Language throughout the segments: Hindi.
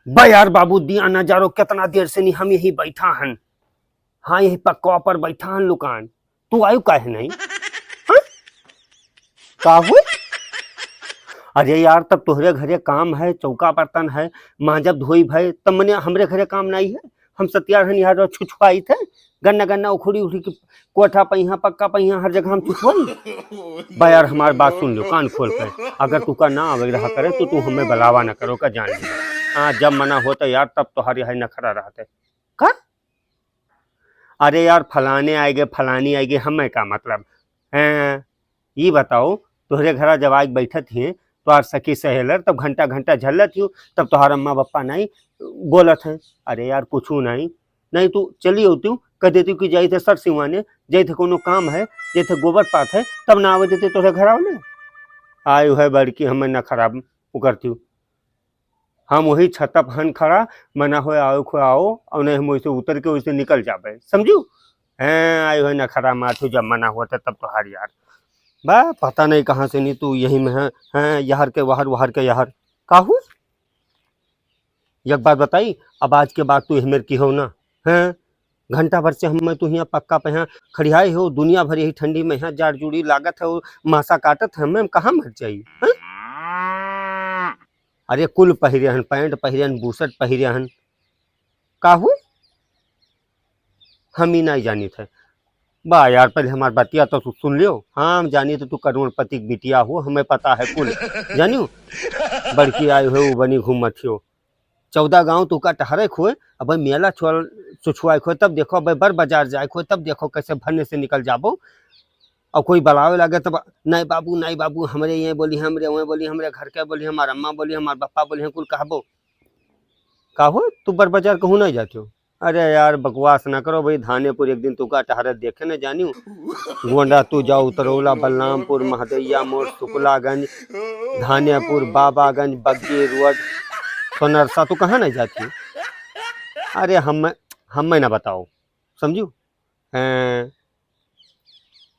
बा यार बाबू दिया नजारो कितना देर से नहीं हम यही बैठा हन। हाँ यही पक्का पर बैठा हन दुकान। तू आयु काहे नहीं? हाँ? का हुई? अरे यार तब तोहरे घरे काम है, चौका बर्तन है, मांजब धोई भाई, तब मने हमरे घरे काम नहीं है। हम सत्यार यहाँ छुछुआई थे, गन्ना गन्ना उखड़ी उखड़ी की कोठा पहिया पक्का पहिया हर जगह हम छुछुआई। बा यार हमार बात सुन लो कान खोल कर, अगर तू का ना आवे रहा करे तो तू हमें बलावा न करो का जान लिया। हाँ जब मना होता यार तब तुम्हारी है नखरा रहते का। अरे यार फलाने आएगे फलानी आएगी हमें का मतलब है। ये बताओ तोहरे घरा जब आज बैठत ही तो आर सखी सहेलर तब घंटा घंटा झल्लत हूँ, तब तोहार अम्मा पप्पा नहीं बोलत हैं। अरे यार कुछ नहीं नहीं तू चली होती हूँ कह देती कि जाई थे सर सिवाने, जाई थे कोनो काम है, जाई थे गोबर पात है, तब ना आवे देते तोहरे घर आवले। आयु है बड़की हमें न खराब करती हूँ। हम वही छत हन खड़ा मना हो आओ खो आओ और नहीं हम वैसे उतर के वैसे निकल जाबे समझू। हैं आयु है न खरा माथू जब मना होता तब तो हार यार बा पता नहीं कहाँ से नहीं तू यही में है। हैं यहर के वहर के यहर काहू। एक बात बताई अब आज के बाद तू मेरे की हो ना हैं। घंटा भर से हम तू यहाँ पक्का पे यहाँ खड़ियाए हो दुनिया भर यही ठंडी में यहाँ जाड़ जुड़ी लागत है मासा काटत है हमें कहाँ मर जाई। अरे कुल पहिरे हन पैंट पहिरे हन बूसट पहिरे हन काहू। हम ही नहीं जानी थे बा यार पहले हमार बतिया तो तू सुन लियो। हाँ हम जानी तो तू करोड़पति की बिटिया हो हमें पता है कुल जानियो। बड़की आई हो बनी घूमत हो 14 गांव तू का टहरे खोए अब मेला छोड़ छुछुआए खोए तब देखो अब बर बाजार जाए खोए तब देखो कैसे भरने से निकल जाबो। और कोई बुलावे लगे तब नहीं बाबू हमरे ये बोली हमरे वहाँ बोली हमरे घर के बोली हमार अम्मा बोली हमार पापा बोली कुल कहबो काहो तू बर बाजार कहूँ नहीं जाते हो। अरे यार बकवास ना करो भाई धानेपुर एक दिन तू का टहरत देखे न जानियो। गोंडा तू जाओ उतरौला बलरामपुर महदैया मोड़ शुक्लागंज धानेपुर बाबागंज बग्गी रोड सोनरसा तू कहाँ नहीं जाती। अरे हम ना बताओ समझू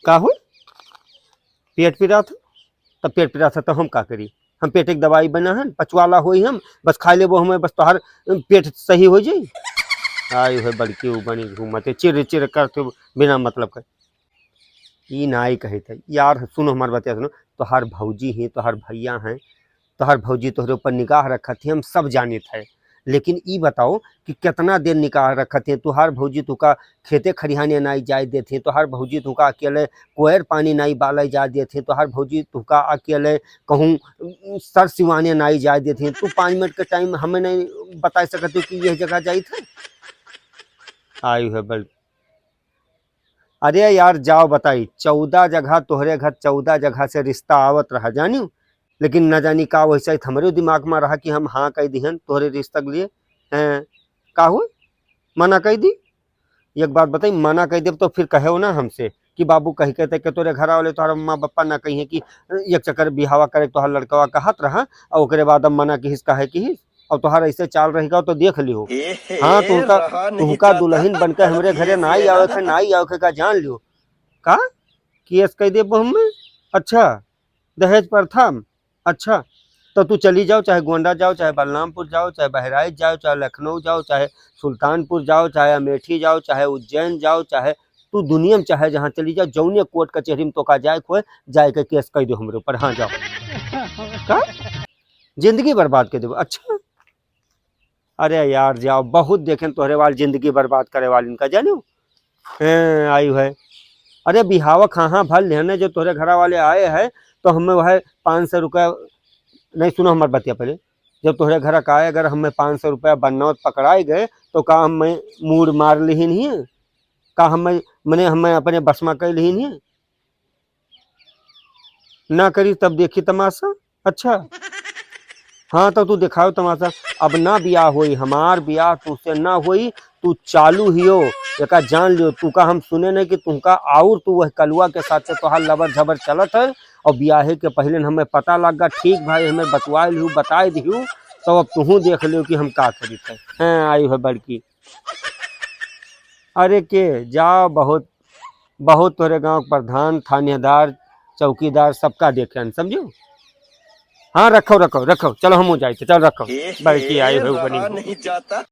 काहू पेट पीड़ा था तब पेट पीड़ा था तो हम का करी। हम पेट की दवाई बना है पचवाला हो हम बस खा ले वो हमें बस तोहर पेट सही हो जाई। आयु है बड़की बनी घूमते चिर चिर करते बिना मतलब कर ई नाई कहे थे यार सुनो हमारे बतिया सुनो तोहार भौजी हैं तोहार भैया हैं तोहार भौजी तोहरे ऊपर निगाह रखत है हम सब जाने थे। लेकिन ई बताओ कि कितना देर निकाह रखत है तुहार भौजी तुका खेते खरिहाने नहीं जाए देते तुहार भौजी तुका अकेले कोयर पानी नहीं बाले जा देते तुहार भौजी तुका अकेले कहूँ सर सिवाने नहीं जाए देते तू 5 मिनट के टाइम हमें नहीं बता सकते कि यह जगह जाई थे। आयु है बल अरे यार जाओ बताई 14 जगह तोहरे घर 14 जगह से रिश्ता आवत रहा जानी। लेकिन न जानी का वैसा ही हमारे दिमाग में रहा कि हम हाँ कह दिहन तोहरे रिश्ता के लिए हैं का हुआ मना कह दी। एक बात बताई मना कह दे तो फिर कहे हो ना हमसे कि बाबू कह कहते कि तोरे घर वाले तोहरा माँ बापा ना कही कि एक चक्कर बिहावा करे तोहर लड़कवा कहत रहा और ओकरे बाद अब मना की कहे कि और तोहर ऐसे चाल रहेगा तो देख लियो। हाँ तुहका दुल्हन बनकर हमरे घरे ना आई आवे का जान लियो का केस कह दे हमें। अच्छा दहेज प्रथा अच्छा तो तू चली जाओ चाहे गोंडा जाओ चाहे बलरामपुर जाओ चाहे बहराइच जाओ चाहे लखनऊ जाओ चाहे सुल्तानपुर जाओ चाहे अमेठी जाओ चाहे उज्जैन जाओ चाहे तू दुनिया में चाहे जहाँ चली जाओ जौने कोर्ट कचहरी में तो का जाए खोए जाए के केस कह दो हमरे ऊपर। हाँ जाओ का जिंदगी बर्बाद कर दो। अच्छा अरे यार जाओ बहुत देखें तोहरे वाल जिंदगी बर्बाद करे वाले इनका जानो आयु है। अरे बिहावा कहाँ भल लेने जो तोहरे घर वाले आए हैं तो हमें वह 500 रुपया नहीं सुनो हमारे बतिया पहले जब तोहरे घर का आए अगर हमें 500 रुपया बनौत पकड़ाए गए तो का हमें मूड मार ली नहीं है का हमें मैंने हमें अपने बसमा कर ली नहीं है ना करी तब देखी तमाशा। अच्छा हाँ तो तू दिखाओ तमाशा अब ना बियाह हुई हमार बियाह तुझसे ना हुई तू चालू ही हो एक जान लियो तू का हम सुने नहीं कि तुमका और तू वह कलुआ के साथ से तोहार लबर झबर चलत है और ब्याहे के पहले हमें पता लग गया ठीक भाई हमें बतवाए लिहू बताए दिहू तो अब तू देख लियो कि हम का करी थे हैं आई है बड़की। अरे के जाओ बहुत बहुत तोरे गांव प्रधान थानेदार चौकीदार सबका देखे समझो। हाँ रखो रखो रखो, चलो हम हो जाए, चल रखो, बल्कि आए हो बनी। नहीं जाता।